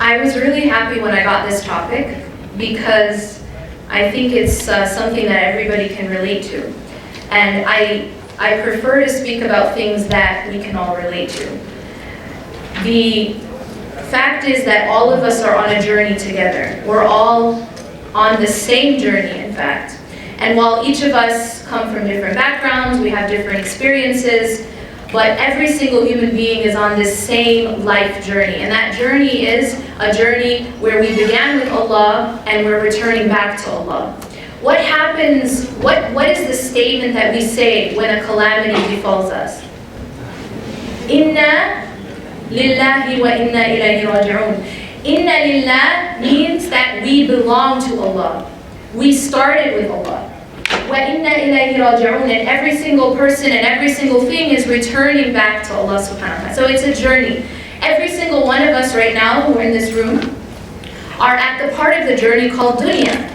I was really happy when I got this topic because I think it's something that everybody can relate to. And I prefer to speak about things that we can all relate to. The fact is that all of us are on a journey together. We're all on the same journey, in fact. And while each of us come from different backgrounds, we have different experiences, but every single human being is on this same life journey. And that journey is a journey where we began with Allah and we're returning back to Allah. What happens, what is the statement that we say when a calamity befalls us? Inna lillahi wa inna ilayhi raji'un. Inna lillah means that we belong to Allah. We started with Allah. Wa inna ilayhi raji'un, and every single person and every single thing is returning back to Allah SWT. So it's a journey. Every single one of us right now who are in this room are at the part of the journey called dunya.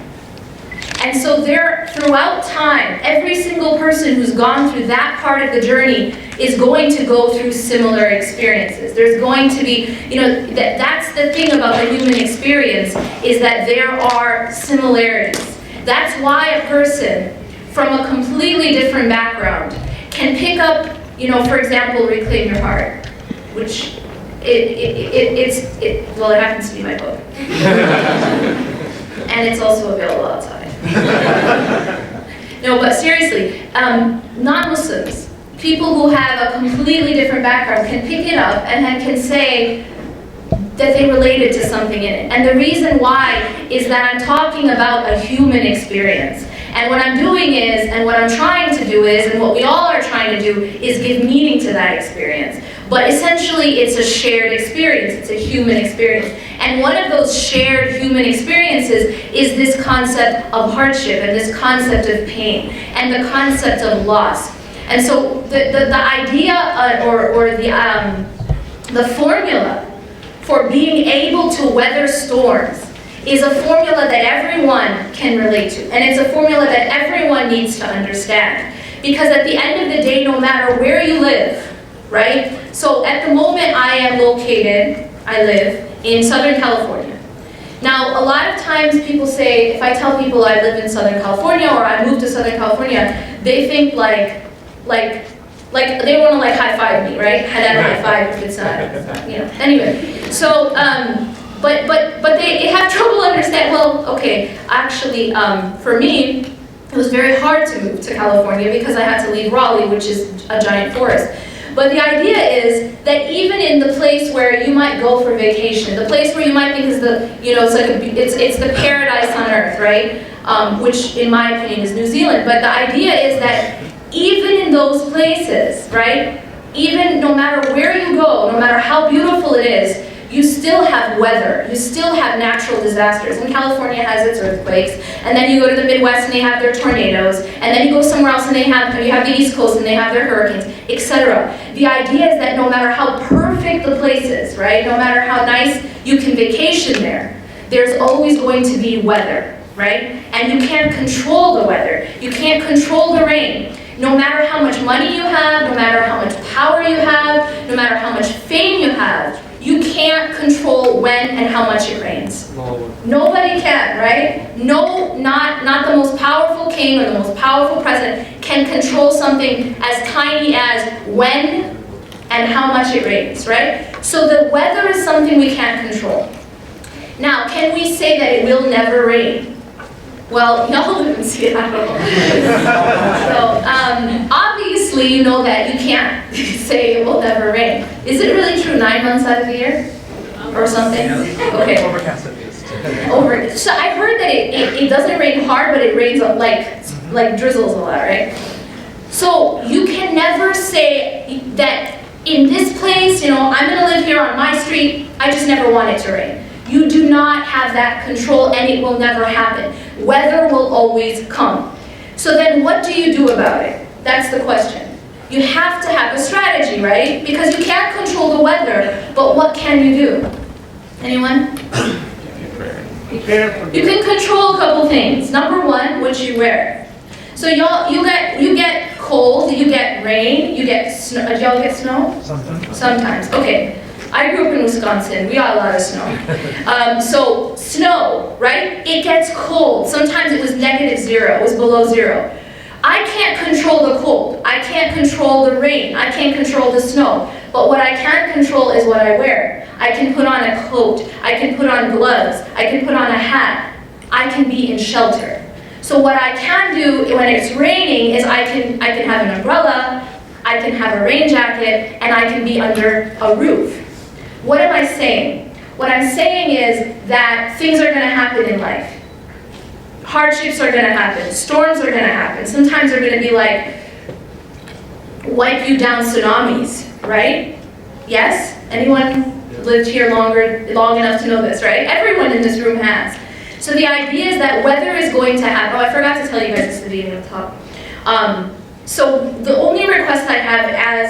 And so there, throughout time, every single person who's gone through that part of the journey is going to go through similar experiences. There's going to be, that's the thing about the human experience, is that there are similarities. That's why a person from a completely different background can pick up, for example, Reclaim Your Heart, which it happens to be my book. And it's also available outside. No, but seriously, non-Muslims, people who have a completely different background can pick it up and can say that they related to something in it. And the reason why is that I'm talking about a human experience. And what I'm doing is, and what I'm trying to do is, and what we all are trying to do is give meaning to that experience. But essentially, it's a shared experience. It's a human experience. And one of those shared human experiences is this concept of hardship and this concept of pain and the concept of loss. And so the idea or the formula for being able to weather storms is a formula that everyone can relate to. And it's a formula that everyone needs to understand. Because at the end of the day, no matter where you live, right? So at the moment I live in Southern California. Now, a lot of times people say, if I tell people I live in Southern California or I moved to Southern California, they think like they want to high-five me, right? That high-five if it's not, Anyway, so, but they have trouble understanding, well, okay, actually, for me, it was very hard to move to California because I had to leave Raleigh, which is a giant forest. But the idea is that even in the place where you might go for vacation, the place where you might think is it's the paradise on earth, right? Which in my opinion is New Zealand. But the idea is that even in those places, right? Even no matter where you go, no matter how beautiful it is, you still have weather, you still have natural disasters. And California has its earthquakes, and then you go to the Midwest and they have their tornadoes, and then you go somewhere else and you have the East Coast and they have their hurricanes, etc. The idea is that no matter how perfect the place is, right, no matter how nice you can vacation there, there's always going to be weather, right? And you can't control the weather, you can't control the rain. No matter how much money you have, no matter how much power you have, no matter how much fame you have, you can't control when and how much it rains. Nobody can, right? No, not the most powerful king or the most powerful president can control something as tiny as when and how much it rains, right? So the weather is something we can't control. Now, can we say that it will never rain? Well, y'all live in Seattle. So, obviously you know that you can't say it will never rain. Is it really true 9 months out of the year? Or something? Okay. Overcast at least. So I heard that it doesn't rain hard, but it rains like drizzles a lot, right? So you can never say that in this place, I'm gonna live here on my street, I just never want it to rain. You do not have that control, and it will never happen. Weather will always come. So then what do you do about it? That's the question. You have to have a strategy, right? Because you can't control the weather, but what can you do? Anyone? You can control a couple things. Number one, what you wear. So you get cold, you get rain, you get snow. Y'all get snow? Sometimes. Sometimes, okay. I grew up in Wisconsin. We got a lot of snow. So snow, right? It gets cold. Sometimes it was -0. It was below 0. I can't control the cold. I can't control the rain. I can't control the snow. But what I can control is what I wear. I can put on a coat. I can put on gloves. I can put on a hat. I can be in shelter. So what I can do when it's raining is I can have an umbrella, I can have a rain jacket, and I can be under a roof. What am I saying? What I'm saying is that things are going to happen in life. Hardships are going to happen. Storms are going to happen. Sometimes they're going to be like, wipe you down tsunamis, right? Yes? Anyone lived here long enough to know this, right? Everyone in this room has. So the idea is that weather is going to happen. Oh, I forgot to tell you guys this at the beginning of the talk. So the only request I have as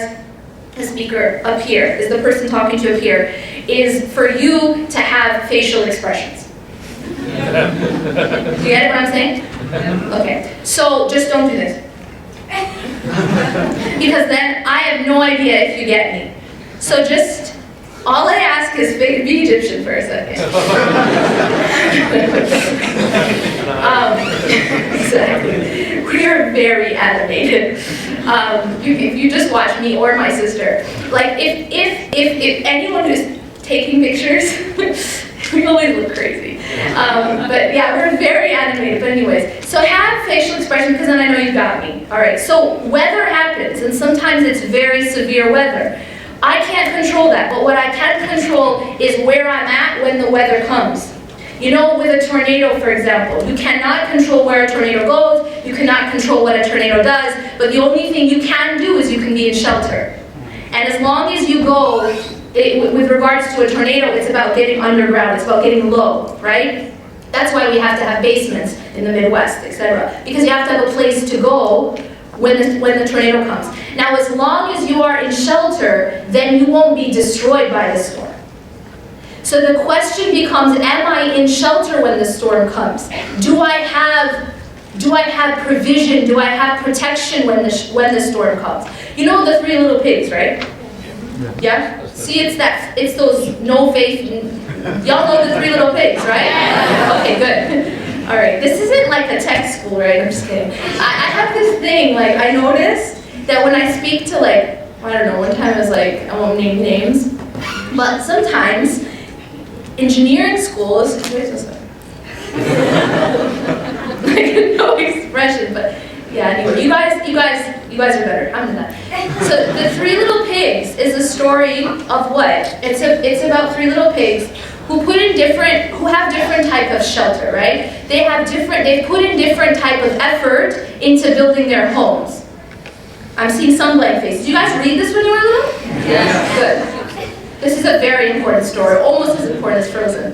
a speaker up here, is the person talking to up here, is for you to have facial expressions. Do you get what I'm saying? Okay, so just don't do this. Because then I have no idea if you get me. So just, all I ask is be Egyptian for a second. Exactly. We are very animated. If you just watch me or my sister, like if anyone who's taking pictures, we always look crazy. But yeah, we're very animated. But anyways, so have facial expression because then I know you got me. All right. So weather happens, and sometimes it's very severe weather. I can't control that, but what I can control is where I'm at when the weather comes. You know, with a tornado, for example, you cannot control where a tornado goes, you cannot control what a tornado does, but the only thing you can do is you can be in shelter. And as long as you go, with regards to a tornado, it's about getting underground, it's about getting low, right? That's why we have to have basements in the Midwest, etc. Because you have to have a place to go when the tornado comes. Now, as long as you are in shelter, then you won't be destroyed by the storm. So the question becomes, am I in shelter when the storm comes? Do I have provision? Do I have protection when the storm comes? You know the 3 little pigs, right? Yeah? See, it's those no faith. Y'all know the 3 little pigs, right? Okay, good. All right, this isn't like a tech school, right? I'm just kidding. I have this thing, like, I noticed that when I speak to, like, I don't know, one time I was like, I won't name names, but sometimes engineering schools, where's this one? Like, no expression, but yeah, anyway, you guys are better. I'm not. So the 3 little pigs is a story of what? It's about 3 little pigs who have different type of shelter, right? They've put in different type of effort into building their homes. I'm seeing some blank faces. Did you guys read this when you were little? Yes. Good. This is a very important story, almost as important as Frozen.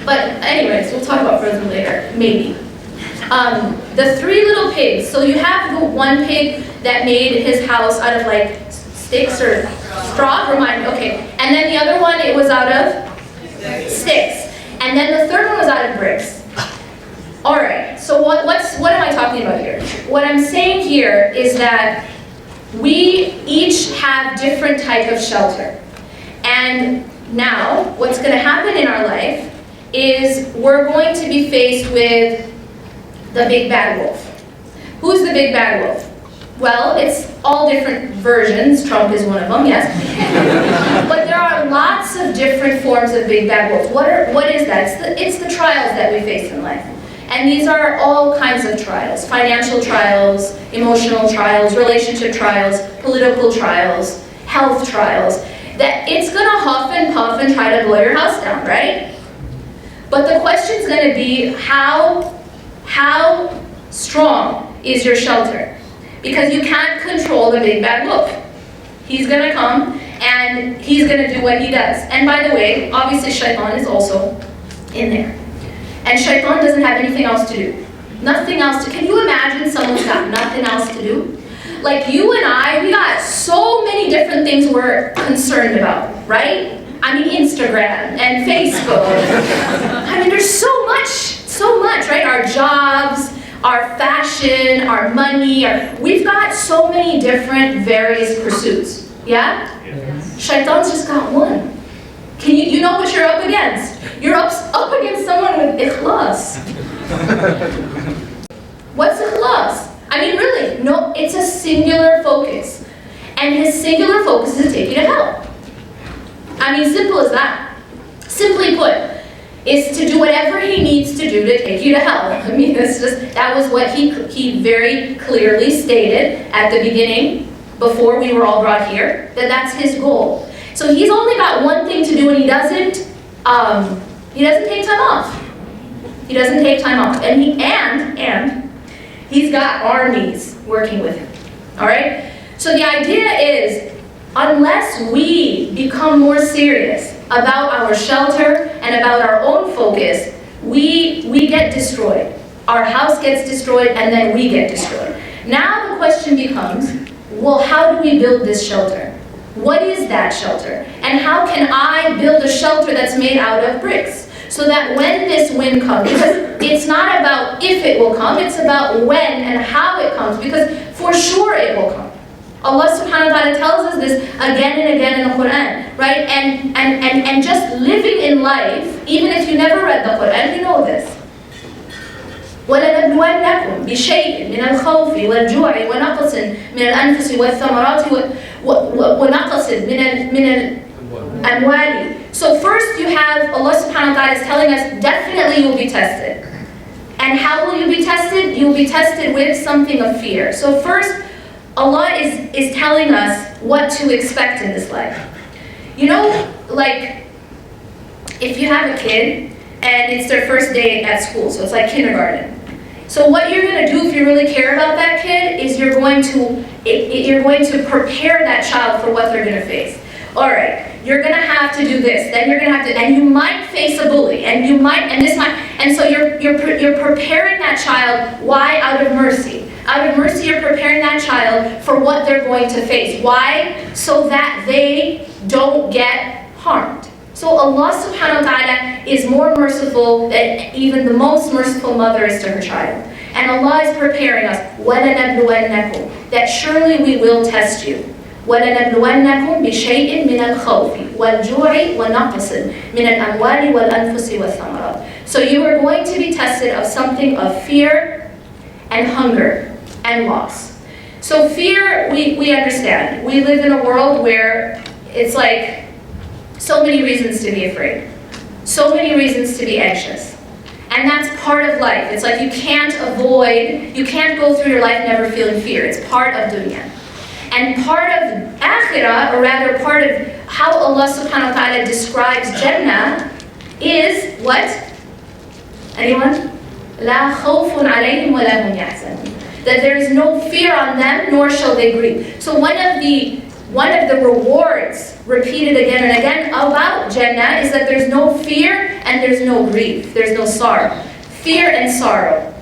But anyways, we'll talk about Frozen later, maybe. The 3 little pigs. So you have the one pig that made his house out of like sticks or straw, remind me, okay. And then the other one, it was out of sticks. And then the third one was out of bricks. All right, so what am I talking about here? What I'm saying here is that we each have different type of shelter. And now, what's going to happen in our life is we're going to be faced with the big bad wolf. Who's the big bad wolf? Well, it's all different versions. Trump is one of them, yes. But there are lots of different forms of big bad wolves. What is that? It's the trials that we face in life. And these are all kinds of trials. Financial trials, emotional trials, relationship trials, political trials, health trials. That it's going to huff and puff and try to blow your house down, right? But the question's going to be how strong is your shelter? Because you can't control the big bad wolf. He's going to come and he's going to do what he does. And by the way, obviously Shaitan is also in there. And Shaitan doesn't have anything else to do. Nothing else to, can you imagine someone's got nothing else to do? Like you and I, we got so many different things we're concerned about, right? I mean, Instagram and Facebook. I mean, there's so much, right? Our jobs, our fashion, our money, we've got so many different various pursuits, yeah? Yes. Shaitan's just got one. You know what you're up against? You're up against someone with ikhlas. What's ikhlas? I mean, really, no, it's a singular focus. And his singular focus is to take you to hell. I mean, simple as that. Simply put, is to do whatever he needs to do to take you to hell. I mean, that was what he very clearly stated at the beginning, before we were all brought here, that's his goal. So he's only got one thing to do, and he doesn't take time off. He doesn't take time off. And he's got armies working with him. All right? So the idea is, unless we become more serious about our shelter and about our own focus, we get destroyed. Our house gets destroyed, and then we get destroyed. Now the question becomes, well, how do we build this shelter? What is that shelter? And how can I build a shelter that's made out of bricks? So that when this wind comes, because it's not about if it will come, it's about when and how it comes, because for sure it will come. Allah subhanahu wa ta'ala tells us this again and again in the Quran, right? And just living in life, even if you never read the Quran, you know this. وَلَنَبْلُوَنَّكُمْ بِشَيْءٍ مِنَ الْخَوْفِ وَالْجُوعِ وَنَقْصٍ مِنَ الْأَنفُسِ وَالثَّمَرَاتِ وَنَقْصٍ مِنَ الْأَمْوَالِ. So first you have Allah subhanahu wa ta'ala is telling us, definitely you'll be tested. And how will you be tested? You'll be tested with something of fear. So first, Allah is telling us what to expect in this life. You know, like, if you have a kid, and it's their first day at school, so it's like kindergarten. So what you're going to do if you really care about that kid is you're going to prepare that child for what they're going to face. All right, you're going to have to do this, then you're going to have to, and you might face a bully, and you might, and this might, and so you're preparing that child. Why? Out of mercy. Out of mercy, you're preparing that child for what they're going to face. Why? So that they don't get harmed. So Allah subhanahu wa ta'ala is more merciful than even the most merciful mother is to her child. And Allah is preparing us, وَلَنَبْلُوَنَّكُمْ, that surely we will test you. وَلَنَبْلُوَنَّكُمْ بِشَيْءٍ مِنَ الْخَوْفِ وَالْجُوعِ وَنَقْصٍ مِنَ الْأَمْوَالِ وَالْأَنفُسِ وَالثَّمَرَاتِ. So you are going to be tested of something of fear and hunger and loss. So fear, we understand. We live in a world where it's like, so many reasons to be afraid. So many reasons to be anxious. And that's part of life. It's like you can't go through your life never feeling fear. It's part of dunya. And part of akhirah, or rather part of how Allah subhanahu wa ta'ala describes Jannah is what? Anyone? لَا خَوْفٌ عَلَيْهِمْ وَلَا هُمْ يَحْزَنُونَ. That there is no fear on them, nor shall they grieve. So one of the rewards repeated again and again about Jannah is that there's no fear and there's no grief. There's no sorrow. Fear and sorrow.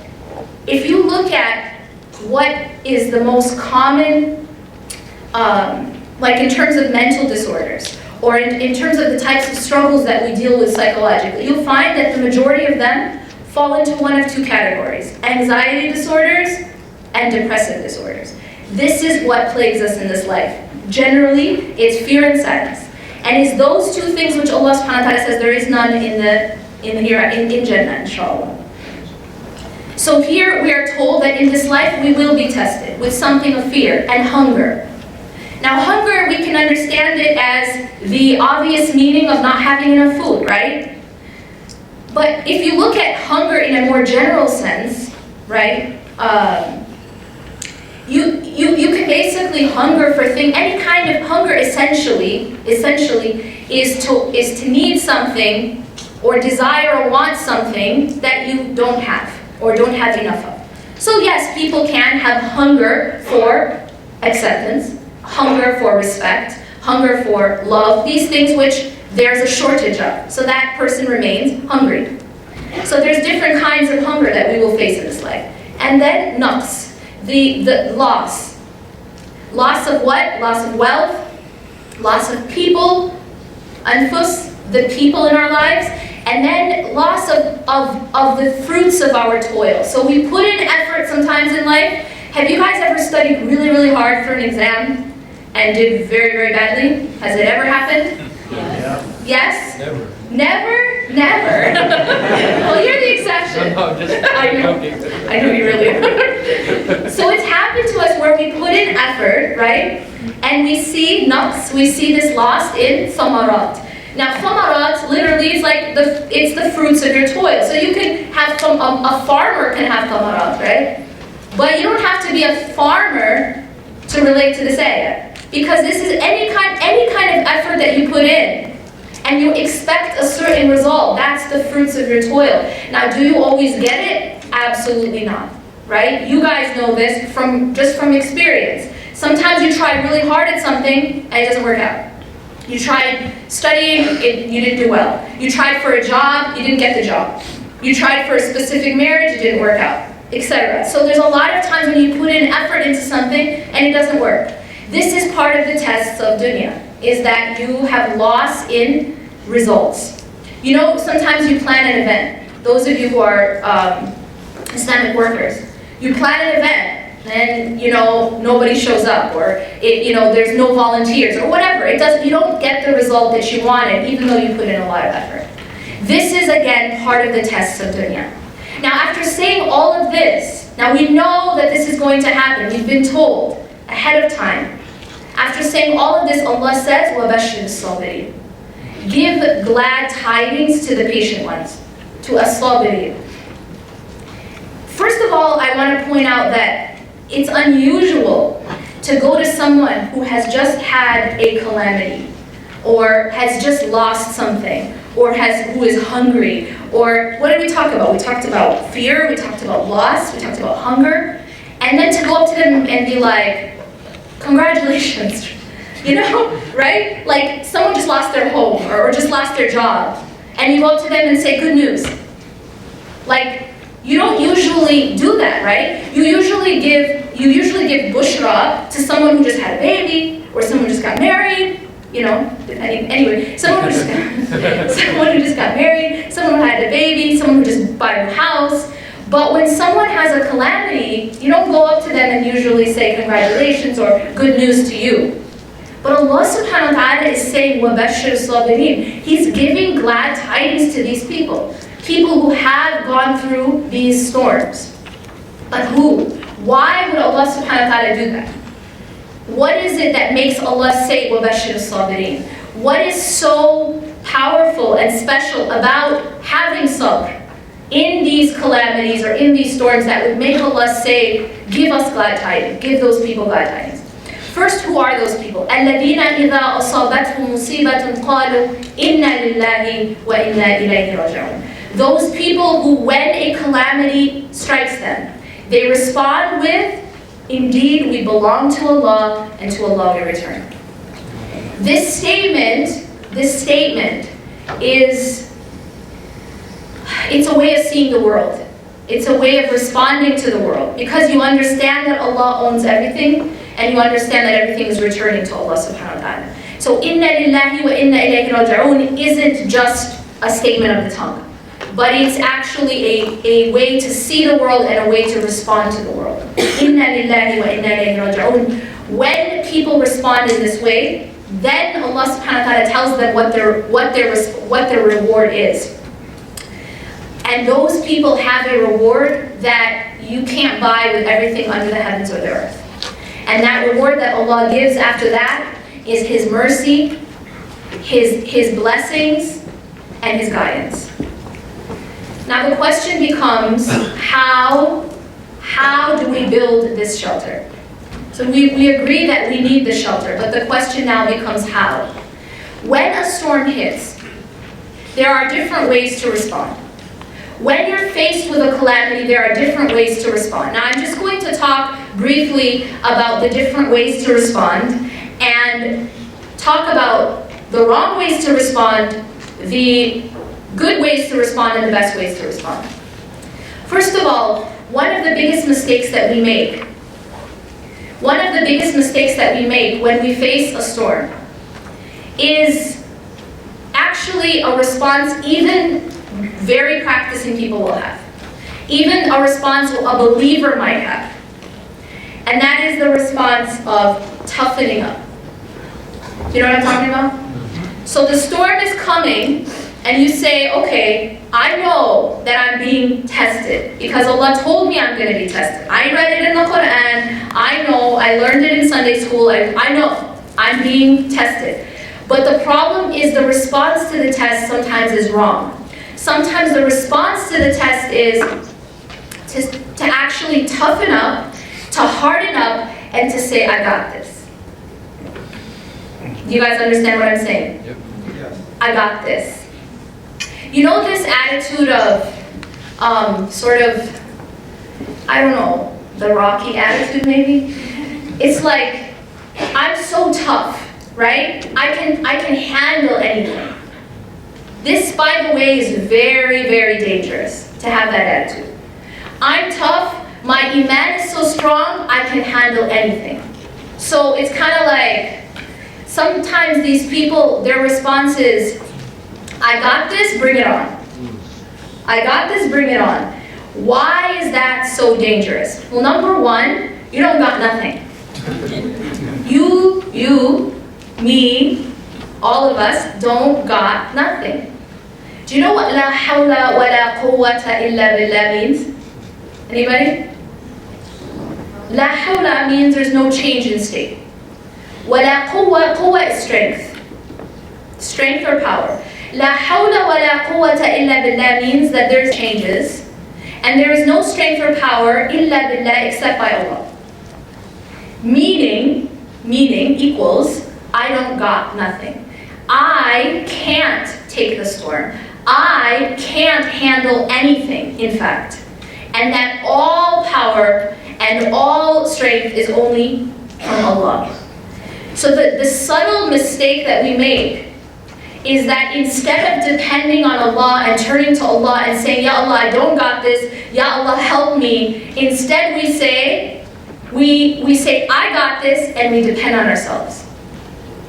If you look at what is the most common, like in terms of mental disorders, or in terms of the types of struggles that we deal with psychologically, you'll find that the majority of them fall into one of two categories: anxiety disorders and depressive disorders. This is what plagues us in this life. Generally, it's fear and sadness. And it's those two things which Allah subhanahu wa ta'ala says there is none in Jannah, inshallah. So here we are told that in this life we will be tested with something of fear and hunger. Now hunger, we can understand it as the obvious meaning of not having enough food, right? But if you look at hunger in a more general sense, right? You can basically hunger for any kind of hunger essentially is to need something or desire or want something that you don't have or don't have enough of. So yes, people can have hunger for acceptance, hunger for respect, hunger for love, these things which there's a shortage of. So that person remains hungry. So there's different kinds of hunger that we will face in this life. And then naqs. The loss. Loss of what? Loss of wealth, loss of people, anfus, the people in our lives, and then loss of the fruits of our toil. So we put in effort sometimes in life. Have you guys ever studied really, really hard for an exam? and did very, very badly? Has it ever happened? Yeah. Yes? Never. Never? Never. Well, you're the exception. No, just I know you really are. So it's happened to us where we put in effort, right? And we see naqs, we see this loss in thamarat. Now, thamarat literally is like it's the fruits of your toil. So you can have a farmer can have thamarat, right? But you don't have to be a farmer to relate to this ayah, because this is any kind of effort that you put in, and you expect a certain result. That's the fruits of your toil. Now, do you always get it? Absolutely not, right? You guys know this from experience. Sometimes you try really hard at something and it doesn't work out. You tried studying, you didn't do well. You tried for a job, you didn't get the job. You tried for a specific marriage, it didn't work out, etc. So there's a lot of times when you put in effort into something and it doesn't work. This is part of the tests of dunya, is that you have loss in results. You know, sometimes you plan an event. Those of you who are Islamic workers, you plan an event, and nobody shows up, or there's no volunteers, or whatever. You don't get the result that you wanted, even though you put in a lot of effort. This is again part of the tests of dunya. Now, after saying all of this, now we know that this is going to happen. We've been told ahead of time. After saying all of this, Allah says, وَبَشِّرِ الصَّابِرِينَ. Give glad tidings to the patient ones, to as-sabirin. First of all, I want to point out that it's unusual to go to someone who has just had a calamity, or has just lost something, or who is hungry, or what did we talk about? We talked about fear, we talked about loss, we talked about hunger, and then to go up to them and be like, congratulations, right? Like someone just lost their home or just lost their job, and you go up to them and say, good news. Like, you don't usually do that, right? You usually give bushra to someone who just had a baby, or someone who just got married, anyway, someone who just got married, someone who had a baby, someone who just bought a house. But when someone has a calamity, you don't go up to them and usually say congratulations or good news to you. But Allah SWT is saying, وَبَشِّرِ الصَّابِرِينَ. He's giving glad tidings to these people who have gone through these storms. But who? Why would Allah SWT do that? What is it that makes Allah say, وَبَشِّرِ الصَّابِرِينَ? What is so powerful and special about having sabr in these calamities or in these storms that would make Allah say, give us glad tidings, give those people glad tidings? First, who are those people? الَّذِينَ إِذَا أَصَابَتْهُمْ مُصِيبَةٌ قَالُوا إِنَّا لِلَّهِ وَإِنَّا إِلَيْهِ رَاجِعُونَ. Those people who, when a calamity strikes them, they respond with, indeed, we belong to Allah, and to Allah we return. This statement is, it's a way of seeing the world. It's a way of responding to the world, because you understand that Allah owns everything, and you understand that everything is returning to Allah subhanahu wa ta'ala. So, inna lillahi wa inna ilayhi raji'un isn't just a statement of the tongue, but it's actually a way to see the world and a way to respond to the world. Inna lillahi wa inna ilayhi raji'un. When people respond in this way, then Allah subhanahu wa ta'ala tells them what their reward is. And those people have a reward that you can't buy with everything under the heavens or the earth. And that reward that Allah gives after that is His mercy, His blessings, and His guidance. Now the question becomes, how do we build this shelter? So we agree that we need the shelter, but the question now becomes how. When a storm hits, there are different ways to respond. When you're faced with a calamity, there are different ways to respond. Now, I'm just going to talk briefly about the different ways to respond and talk about the wrong ways to respond, the good ways to respond, and the best ways to respond. First of all, one of the biggest mistakes that we make when we face a storm is actually a response even very practicing people will have. Even a response a believer might have. And that is the response of toughening up. Do you know what I'm talking about? So the storm is coming, and you say, okay, I know that I'm being tested because Allah told me I'm going to be tested. I read it in the Quran. I know. I learned it in Sunday school. I know I'm being tested. But the problem is the response to the test sometimes is wrong. Sometimes the response to the test is to actually toughen up, to harden up, and to say, I got this. Do you guys understand what I'm saying? Yep. Yes. I got this. You know this attitude of sort of, I don't know, the Rocky attitude maybe? It's like, I'm so tough, right? I can handle anything. This, by the way, is very, very dangerous to have that attitude. I'm tough, my iman is so strong, I can handle anything. So it's kind of like, sometimes these people, their response is, I got this, bring it on. I got this, bring it on. Why is that so dangerous? Well, number one, you don't got nothing. You, me, all of us don't got nothing. Do you know what la hawla wa la quwwata illa billah means? Anybody? La hawla means there's no change in state. Wa la quwwa is strength. Strength or power. La hawla wa la quwwata illa billah means that there's changes and there is no strength or power illa billah except by Allah. Meaning equals, I don't got nothing. I can't take the storm. I can't handle anything, in fact. And that all power and all strength is only from Allah. So the subtle mistake that we make is that instead of depending on Allah and turning to Allah and saying, Ya Allah, I don't got this, Ya Allah, help me, instead we say, I got this, and we depend on ourselves.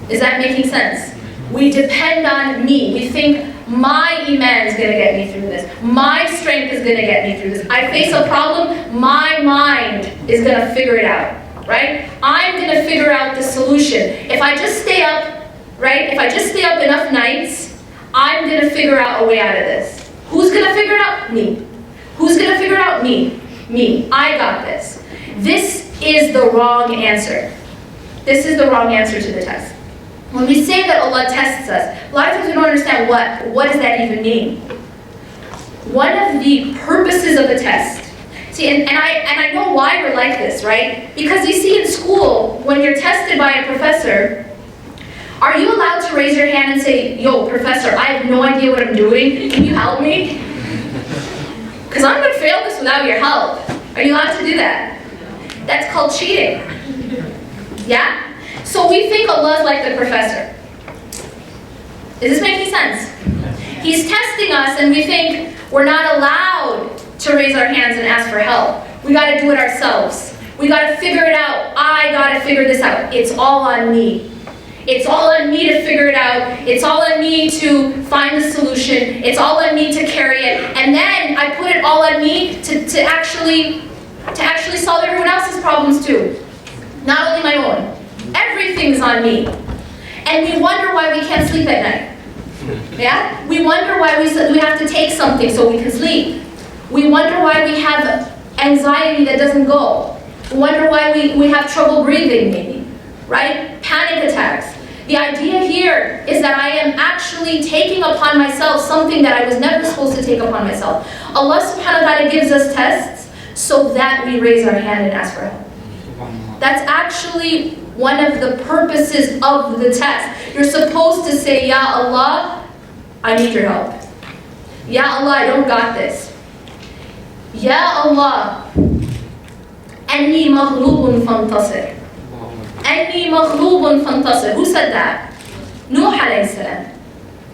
Is that making sense? We depend on me. We think my iman is going to get me through this. My strength is going to get me through this. I face a problem, my mind is going to figure it out, right? I'm going to figure out the solution. If I just stay up, right? If I just stay up enough nights, I'm going to figure out a way out of this. Who's going to figure it out? Me. Who's going to figure it out? Me. Me. I got this. This is the wrong answer. This is the wrong answer to the test. When we say that Allah tests us, a lot of times we don't understand what does that even mean. One of the purposes of the test, see, and I know why we're like this, right? Because you see in school, when you're tested by a professor, are you allowed to raise your hand and say, yo, professor, I have no idea what I'm doing, can you help me? Because I'm going to fail this without your help. Are you allowed to do that? That's called cheating. Yeah? So we think Allah is like the professor. Is this making sense? He's testing us and we think we're not allowed to raise our hands and ask for help. We got to do it ourselves. We got to figure it out. I got to figure this out. It's all on me. It's all on me to figure it out. It's all on me to find the solution. It's all on me to carry it. And then I put it all on me to actually solve everyone else's problems too. Not only my own. Everything's on me. And we wonder why we can't sleep at night. Yeah? We wonder why we have to take something so we can sleep. We wonder why we have anxiety that doesn't go. We wonder why we have trouble breathing maybe. Right? Panic attacks. The idea here is that I am actually taking upon myself something that I was never supposed to take upon myself. Allah subhanahu wa ta'ala gives us tests so that we raise our hand and ask for help. That's actually one of the purposes of the test. You're supposed to say, Ya Allah, I need your help. Ya Allah, I don't got this. Ya Allah, Anni maghlubun fantasir. Anni maghlubun fantasir. Who said that? Nuh alayhi salam.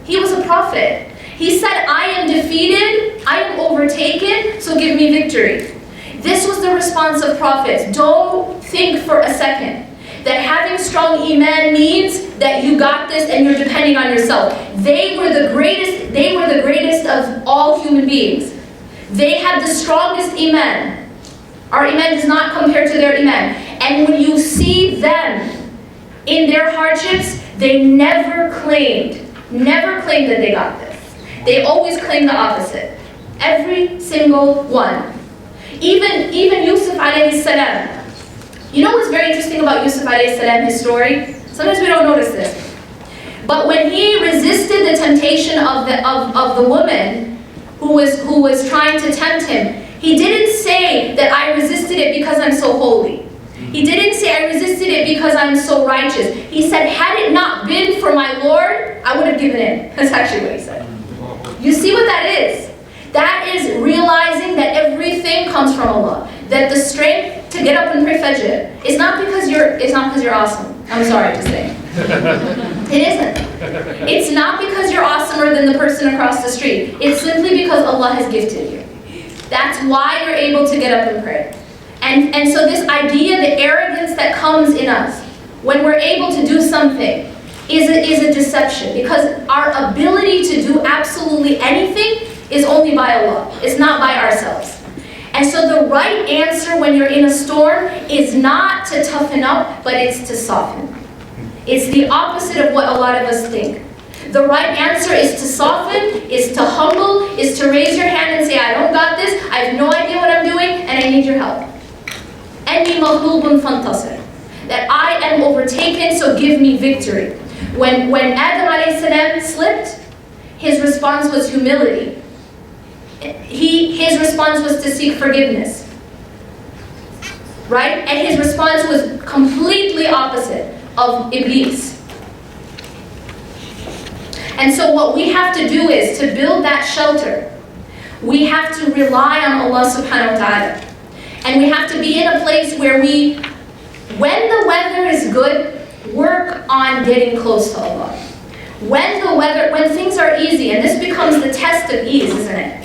He was a prophet. He said, I am defeated, I am overtaken, so give me victory. This was the response of prophets. Don't think for a second that having strong iman means that you got this and you're depending on yourself. They were the greatest of all human beings. They had the strongest iman. Our iman does not compare to their iman. And when you see them in their hardships, they never claimed that they got this. They always claimed the opposite. Every single one. Even Yusuf alayhi salam. You know what's very interesting about Yusuf alayhi salam, his story? Sometimes we don't notice this. But when he resisted the temptation of the woman who was trying to tempt him, he didn't say that I resisted it because I'm so holy. He didn't say I resisted it because I'm so righteous. He said, had it not been for my Lord, I would have given in. That's actually what he said. You see what that is? That is realizing that everything comes from Allah. That the strength to get up and pray Fajr is not because you're awesome. I'm sorry to say. It isn't. It's not because you're awesomer than the person across the street. It's simply because Allah has gifted you. That's why you're able to get up and pray. And so this idea, the arrogance that comes in us when we're able to do something is a deception, because our ability to do absolutely anything is only by Allah. It's not by ourselves. And so the right answer when you're in a storm is not to toughen up, but it's to soften. It's the opposite of what a lot of us think. The right answer is to soften, is to humble, is to raise your hand and say, I don't got this, I have no idea what I'm doing, and I need your help. أَنِّي مَغْلُوبٌ فَانْتَصِرْ. That I am overtaken, so give me victory. When Adam alayhi salam slipped, his response was humility. His response was to seek forgiveness. Right? And his response was completely opposite of Iblis. And so what we have to do is to build that shelter. We have to rely on Allah subhanahu wa ta'ala. And we have to be in a place where when the weather is good, work on getting close to Allah. When things are easy, and this becomes the test of ease, isn't it?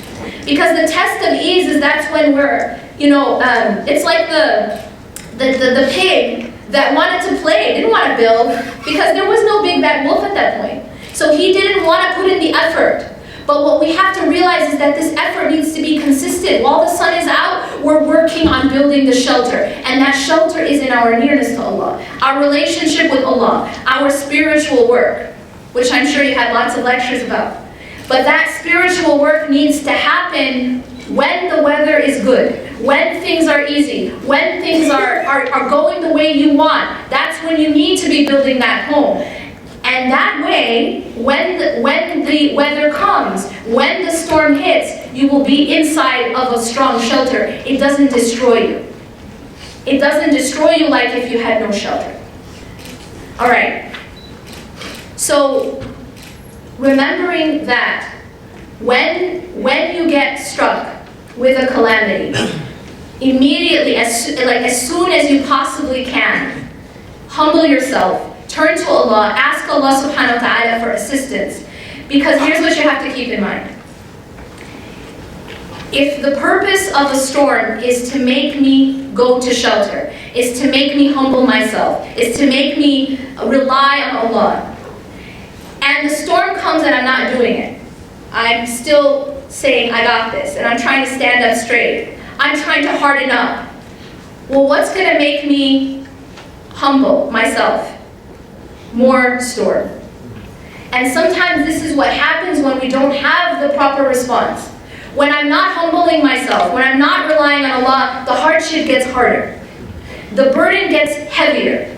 Because the test of ease is that's when we're, it's like the pig that wanted to play, didn't want to build, because there was no big bad wolf at that point. So he didn't want to put in the effort. But what we have to realize is that this effort needs to be consistent. While the sun is out, we're working on building the shelter. And that shelter is in our nearness to Allah, our relationship with Allah, our spiritual work, which I'm sure you had lots of lectures about. But that spiritual work needs to happen when the weather is good, when things are easy, when things are going the way you want. That's when you need to be building that home. And that way, when the weather comes, when the storm hits, you will be inside of a strong shelter. It doesn't destroy you. It doesn't destroy you like if you had no shelter. All right. So, remembering that when you get struck with a calamity, immediately, as soon as you possibly can, humble yourself. Turn to Allah, ask Allah subhanahu wa ta'ala for assistance. Because here's what you have to keep in mind. If the purpose of a storm is to make me go to shelter, is to make me humble myself, is to make me rely on Allah, and the storm comes and I'm not doing it, I'm still saying I got this, and I'm trying to stand up straight, I'm trying to harden up, well, what's going to make me humble myself? More storm. And sometimes this is what happens when we don't have the proper response. When I'm not humbling myself, when I'm not relying on Allah, the hardship gets harder. The burden gets heavier.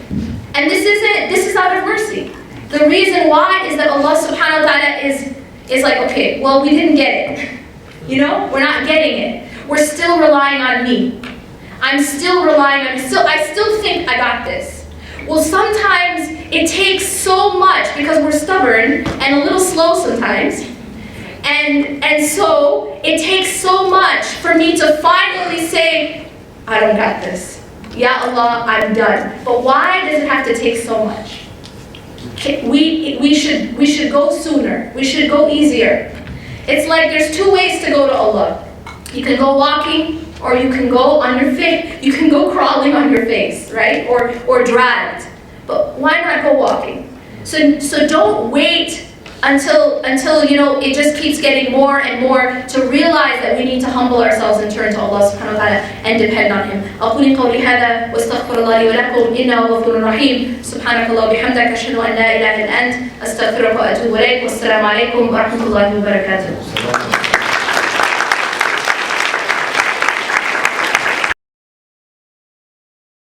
And this is out of mercy. The reason why is that Allah subhanahu wa ta'ala is like, okay, well, we didn't get it. We're not getting it. We're still relying on me. I'm still relying on I still think I got this. Well, sometimes it takes so much because we're stubborn and a little slow sometimes. And so it takes so much for me to finally say, I don't got this. Ya Allah, I'm done. But why does it have to take so much? We should go sooner. We should go easier. It's like there's two ways to go to Allah. You can go walking, or you can go on your face. You can go crawling on your face, right? Or dragged. But why not go walking? So don't wait until it just keeps getting more and more to realize that we need to humble ourselves and turn to Allah subhanahu wa ta'ala and depend on Him. أقول قولي هذا واستغفر الله لي ولكم إنه غفور رحيم. سبحانك الله وبحمدك أشهد أن لا إله إلا أنت أستغفرك وأتوب إليك. والسلام عليكم ورحمة الله وبركاته.